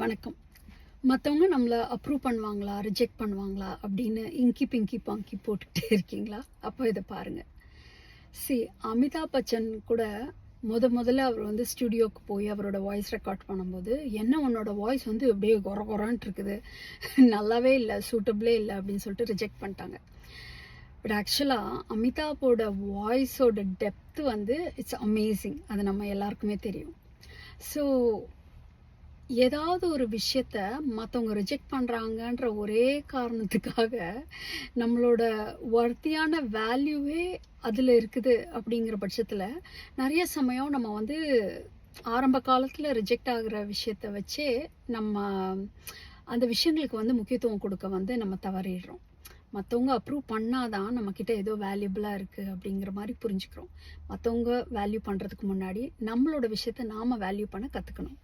வணக்கம். மற்றவங்க நம்மளை அப்ரூவ் பண்ணுவாங்களா, ரிஜெக்ட் பண்ணுவாங்களா அப்படின்னு இங்கி பிங்கி பாங்கி போட்டுக்கிட்டே இருக்கீங்களா? அப்போ இதை பாருங்கள். அமிதாப் பச்சன் கூட முதல்ல அவர் வந்து ஸ்டுடியோவுக்கு போய் அவரோட வாய்ஸ் ரெக்கார்ட் பண்ணும்போது, என்ன உன்னோட வாய்ஸ் வந்து அப்படியே கொரன்ட்டு இருக்குது, நல்லாவே இல்லை, சூட்டபிளே இல்லை அப்படின்னு சொல்லிட்டு ரிஜெக்ட் பண்ணிட்டாங்க. பட் ஆக்சுவலாக அமிதாப்போட வாய்ஸோட டெப்த்து வந்து இட்ஸ் அமேசிங். அது நம்ம எல்லாருக்குமே தெரியும். ஸோ ஏதாவது ஒரு விஷயத்த மற்றவங்க ரிஜெக்ட் பண்ணுறாங்கன்ற ஒரே காரணத்துக்காக நம்மளோட ஒர்த்தியான வேல்யூவே அதில் இருக்குது. அப்படிங்கிற பட்சத்தில் நிறைய சமயம் நம்ம வந்து ஆரம்ப காலத்தில் ரிஜெக்ட் ஆகிற விஷயத்த வச்சே நம்ம அந்த விஷயங்களுக்கு வந்து முக்கியத்துவம் கொடுக்க வந்து நம்ம தவறிடுறோம். மற்றவங்க அப்ரூவ் பண்ணாதான் நம்மக்கிட்ட ஏதோ வேல்யூபிளாக இருக்குது அப்படிங்கிற மாதிரி புரிஞ்சுக்கிறோம். மற்றவங்க வேல்யூ பண்ணுறதுக்கு முன்னாடி நம்மளோட விஷயத்த நாம் வேல்யூ பண்ண கற்றுக்கணும்.